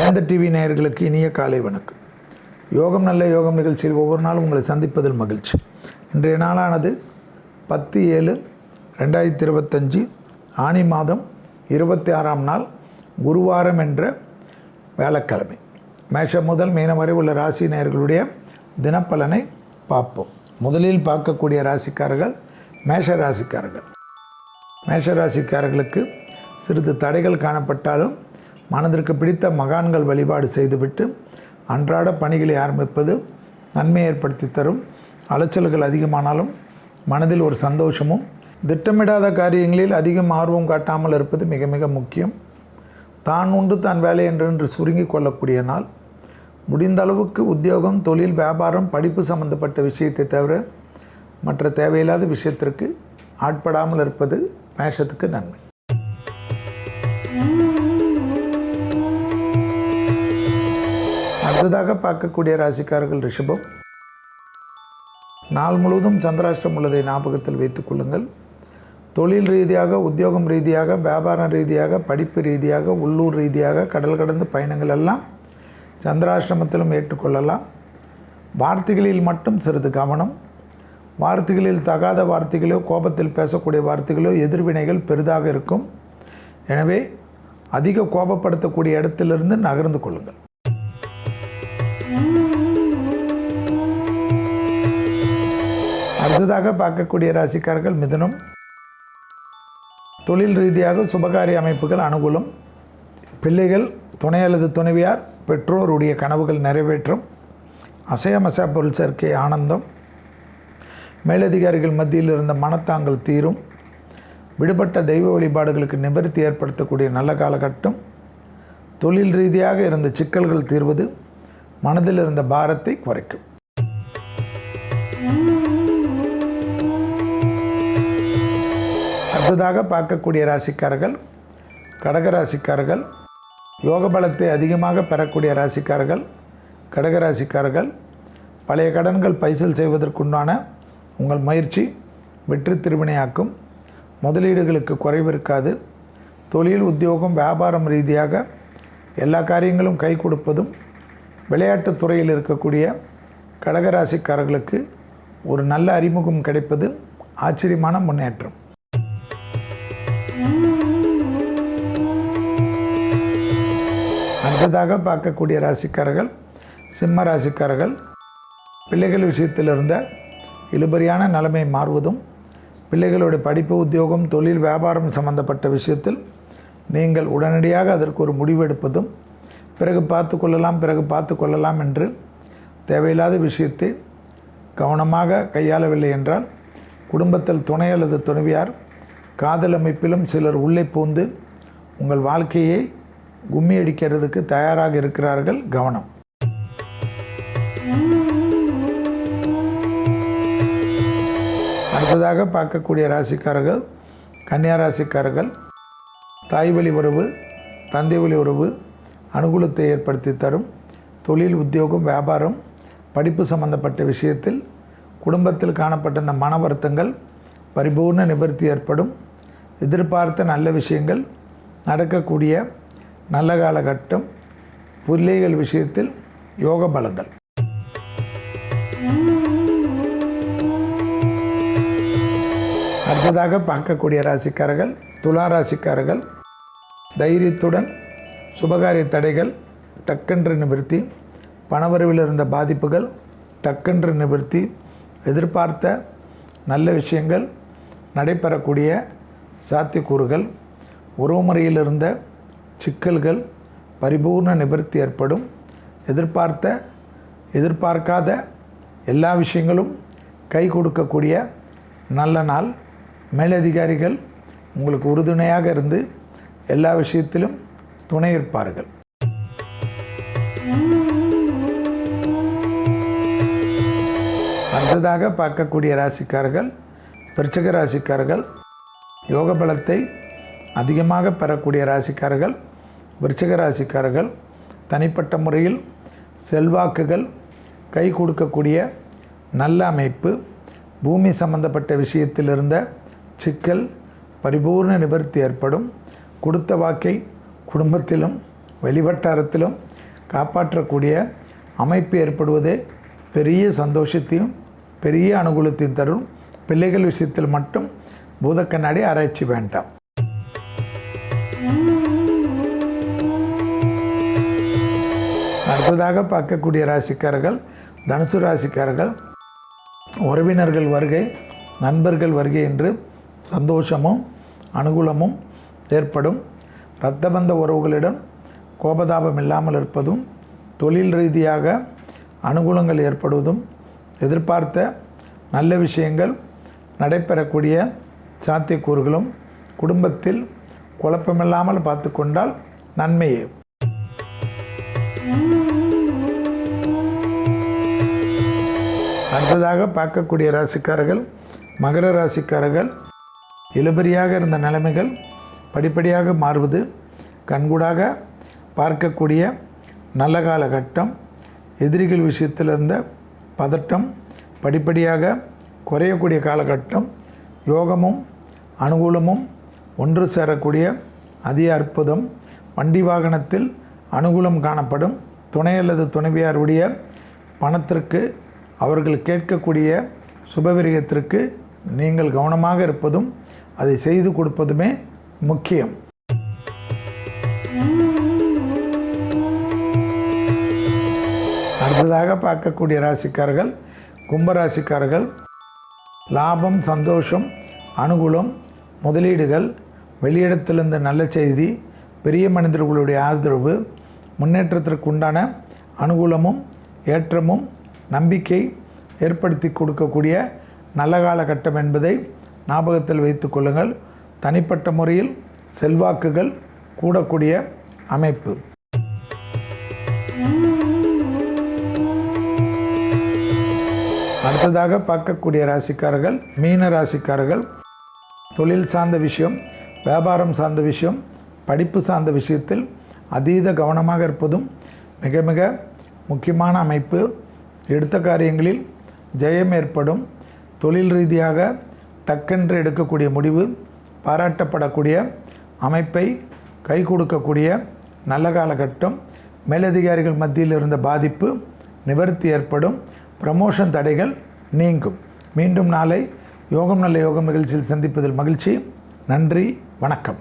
வேந்த TV நேயர்களுக்கு இனிய காலை வணக்கம். யோகம் நல்ல யோகம் நிகழ்ச்சியில் ஒவ்வொரு நாளும் உங்களை சந்திப்பதில் மகிழ்ச்சி. இன்றைய நாளானது 10/7/2025 ஆனி மாதம் 26ஆம் நாள் குருவாரம் என்ற வேளக்கிழமை. மேஷம் முதல் மீனம் வரை உள்ள ராசி நேயர்களுடைய தினப்பலனை பார்ப்போம். முதலில் பார்க்கக்கூடிய ராசிக்காரர்கள் மேஷ ராசிக்காரர்கள். மேஷ ராசிக்காரர்களுக்கு சிறிது தடைகள் காணப்பட்டாலும் மனதிற்கு பிடித்த மகான்கள் வழிபாடு செய்துவிட்டு அன்றாட பணிகளை ஆரம்பிப்பது நன்மை ஏற்படுத்தி தரும். அலைச்சல்கள் அதிகமானாலும் மனதில் ஒரு சந்தோஷமும், திட்டமிடாத காரியங்களில் அதிகம் ஆர்வம் காட்டாமல் இருப்பது மிக மிக முக்கியம். தான் உண்டு தான் வேலை என்று சுருங்கி கொள்ளக்கூடிய நாள். முடிந்த அளவுக்கு உத்தியோகம், தொழில், வியாபாரம், படிப்பு சம்பந்தப்பட்ட விஷயத்தை தவிர மற்ற தேவையில்லாத விஷயத்திற்கு ஆட்படாமல் இருப்பது மேஷத்துக்கு நன்மை. அடுத்ததாக பார்க்கக்கூடிய ராசிக்காரர்கள் ரிஷபம். நாள் முழுவதும் சந்திராஷ்டிரம் உள்ளதை ஞாபகத்தில் வைத்துக் கொள்ளுங்கள். தொழில் ரீதியாக, உத்தியோகம் ரீதியாக, வியாபாரம் ரீதியாக, படிப்பு ரீதியாக, உள்ளூர் ரீதியாக, கடல் கடந்த பயணங்கள் எல்லாம் சந்திராஷ்டிரமத்திலும் ஏற்றுக்கொள்ளலாம். வார்த்தைகளில் மட்டும் சிறிது கவனம். வார்த்தைகளில் தகாத வார்த்தைகளோ, கோபத்தில் பேசக்கூடிய வார்த்தைகளோ எதிர்வினைகள் பெரிதாக இருக்கும். எனவே அதிக கோபப்படுத்தக்கூடிய இடத்திலிருந்து நகர்ந்து கொள்ளுங்கள். அடுத்ததாக பார்க்கக்கூடிய ராசிக்காரர்கள் மிதுனம். தொழில் ரீதியாக சுபகாரிய அமைப்புகள் அனுகூலம். பிள்ளைகள், துணை அல்லது துணைவியார், பெற்றோருடைய கனவுகள் நிறைவேற்றும். அசையமசா பொருள் சேர்க்கை ஆனந்தம். மேலதிகாரிகள் மத்தியில் இருந்த மனத்தாங்கல் தீரும். விடுபட்ட தெய்வ வழிபாடுகளுக்கு நிவர்த்தி ஏற்படுத்தக்கூடிய நல்ல காலகட்டம். தொழில் ரீதியாக இருந்த சிக்கல்கள் தீர்வது மனதில் இருந்த பாரத்தை குறைக்கும். அடுத்ததாக பார்க்கக்கூடிய ராசிக்காரர்கள் கடகராசிக்காரர்கள். யோக பலத்தை அதிகமாக பெறக்கூடிய ராசிக்காரர்கள் கடகராசிக்காரர்கள். பழைய கடன்கள் பைசல் செய்வதற்குண்டான உங்கள் முயற்சி வெற்றி திருவினையாக்கும். முதலீடுகளுக்கு குறைவு இருக்காது. தொழில், உத்தியோகம், வியாபாரம் ரீதியாக எல்லா காரியங்களும் கை கொடுப்பதும். விளையாட்டுத் துறையில் இருக்கக்கூடிய கடகராசிக்காரர்களுக்கு ஒரு நல்ல அறிமுகம் கிடைப்பது ஆச்சரியமான முன்னேற்றம். அடுத்ததாக பார்க்கக்கூடிய ராசிக்காரர்கள் சிம்ம ராசிக்காரர்கள். பிள்ளைகள் விஷயத்தில் இருந்த இழுபறியான நிலைமை மாறுவதும், பிள்ளைகளுடைய படிப்பு, உத்தியோகம், தொழில், வியாபாரம் சம்பந்தப்பட்ட விஷயத்தில் நீங்கள் உடனடியாக அதற்கு ஒரு முடிவெடுப்பதும், பிறகு பார்த்து கொள்ளலாம் என்று தேவையில்லாத விஷயத்தை கவனமாக கையாளவில்லை என்றால் குடும்பத்தில் துணை அல்லது துணைவியார், காதல் அமைப்பிலும் சிலர் உள்ளே பூந்து உங்கள் வாழ்க்கையை கும்மி அடிக்கிறதுக்கு தயாராக இருக்கிறார்கள். கவனம். அடுத்ததாக பார்க்கக்கூடிய ராசிக்காரர்கள் கன்னியா ராசிக்காரர்கள். தாய் வழி உறவு, தந்தை வழி உறவு அனுகூலத்தை ஏற்படுத்தி தரும். தொழில், உத்தியோகம், வியாபாரம், படிப்பு சம்பந்தப்பட்ட விஷயத்தில் குடும்பத்தில் காணப்பட்ட இந்த மன வருத்தங்கள் பரிபூர்ண நிவர்த்தி ஏற்படும். எதிர்பார்த்த நல்ல விஷயங்கள் நடக்கக்கூடிய நல்ல காலகட்டம். பிள்ளைகள் விஷயத்தில் யோக பலங்கள். அடுத்ததாக பார்க்கக்கூடிய ராசிக்காரர்கள் துலா ராசிக்காரர்கள். தைரியத்துடன் சுபகாரிய தடைகள் டக்கென்று நிவர்த்தி. பணவரவில் இருந்த பாதிப்புகள் டக்கென்று நிவர்த்தி. எதிர்பார்த்த நல்ல விஷயங்கள் நடைபெறக்கூடிய சாத்தியக்கூறுகள். உறவுமுறையில் இருந்த சிக்கல்கள் பரிபூர்ண நிவர்த்தி ஏற்படும். எதிர்பார்க்காத எல்லா விஷயங்களும் கை கொடுக்கக்கூடிய நல்ல நாள். மேலதிகாரிகள் உங்களுக்கு உறுதுணையாக இருந்து எல்லா விஷயத்திலும் துணை இருப்பார்கள். அடுத்ததாக பார்க்கக்கூடிய ராசிக்காரர்கள் விருச்சிக ராசிக்காரர்கள். யோக பலத்தை அதிகமாக பெறக்கூடிய ராசிக்காரர்கள் விருச்சிக ராசிக்காரர்கள். தனிப்பட்ட முறையில் செல்வாக்குகள் கை கொடுக்கக்கூடிய நல்ல அமைப்பு. பூமி சம்பந்தப்பட்ட விஷயத்தில் இருந்த சிக்கல் பரிபூர்ண நிவர்த்தி ஏற்படும். கொடுத்த வாக்கை குடும்பத்திலும் வெளிவட்டாரத்திலும் காப்பாற்றக்கூடிய அமைப்பு ஏற்படுவதே பெரிய சந்தோஷத்தையும் பெரிய அனுகூலத்தையும் தரும். பிள்ளைகள் விஷயத்தில் மட்டும் பூதக்கண்ணாடி ஆராய்ச்சி வேண்டாம். அடுத்ததாக பார்க்கக்கூடிய ராசிக்காரர்கள் தனுசு ராசிக்காரர்கள். உறவினர்கள் வருகை, நண்பர்கள் வருகை என்று சந்தோஷமும் அனுகூலமும் ஏற்படும். இரத்தபந்த உறவுகளிடம் கோபதாபம் இல்லாமல் இருப்பதும், தொழில் ரீதியாக அனுகூலங்கள் ஏற்படுவதும், எதிர்பார்த்த நல்ல விஷயங்கள் நடைபெறக்கூடிய சாத்தியக்கூறுகளும், குடும்பத்தில் குழப்பமில்லாமல் பார்த்து கொண்டால் நன்மையே. அடுத்ததாக பார்க்கக்கூடிய ராசிக்காரர்கள் மகர ராசிக்காரர்கள். இழுபறியாக இருந்த நிலைமைகள் படிப்படியாக மாறுவது, கண்கூடாக பார்க்கக்கூடிய நல்ல காலகட்டம். எதிரிகள் விஷயத்தில் இருந்த பதட்டம் படிப்படியாக குறையக்கூடிய காலகட்டம். யோகமும் அனுகூலமும் ஒன்று சேரக்கூடிய அதிக அற்புதம். வண்டி வாகனத்தில் அனுகூலம் காணப்படும். துணை அல்லது துணைவியாருடைய பணத்திற்கு, அவர்கள் கேட்கக்கூடிய சுபவிரயத்திற்கு நீங்கள் கவனமாக இருப்பதும் அதை செய்து கொடுப்பதுமே முக்கியம். அடுத்ததாக பார்க்கக்கூடிய ராசிக்காரர்கள் கும்பராசிக்காரர்கள். லாபம், சந்தோஷம், அனுகூலம், முதலீடுகள், வெளியிடத்திலிருந்து நல்ல செய்தி, பெரிய மனிதர்களுடைய ஆதரவு, முன்னேற்றத்திற்கு உண்டான அனுகூலமும் ஏற்றமும் நம்பிக்கை ஏற்படுத்தி கொடுக்கக்கூடிய நல்ல காலகட்டம் என்பதை ஞாபகத்தில் வைத்து கொள்ளுங்கள். தனிப்பட்ட முறையில் செல்வாக்குகள் கூடக்கூடிய அமைப்பு. அடுத்ததாக பார்க்கக்கூடிய ராசிக்காரர்கள் மீன ராசிக்காரர்கள். தொழில் சார்ந்த விஷயம், வியாபாரம் சார்ந்த விஷயம், படிப்பு சார்ந்த விஷயத்தில் அதீத கவனமாக இருப்பதும் மிக மிக முக்கியமான அமைப்பு. எடுத்த காரியங்களில் ஜெயம் ஏற்படும். தொழில் ரீதியாக டக்கென்று எடுக்கக்கூடிய முடிவு பாராட்டப்படக்கூடிய அமைப்பை கை கொடுக்கக்கூடிய நல்ல காலகட்டம். மேலதிகாரிகள் மத்தியில் இருந்த பாதிப்பு நிவர்த்தி ஏற்படும். ப்ரமோஷன் தடைகள் நீங்கும். மீண்டும் நாளை யோகம் நல்ல யோகம் நிகழ்ச்சியில் சந்திப்பதில் மகிழ்ச்சி. நன்றி, வணக்கம்.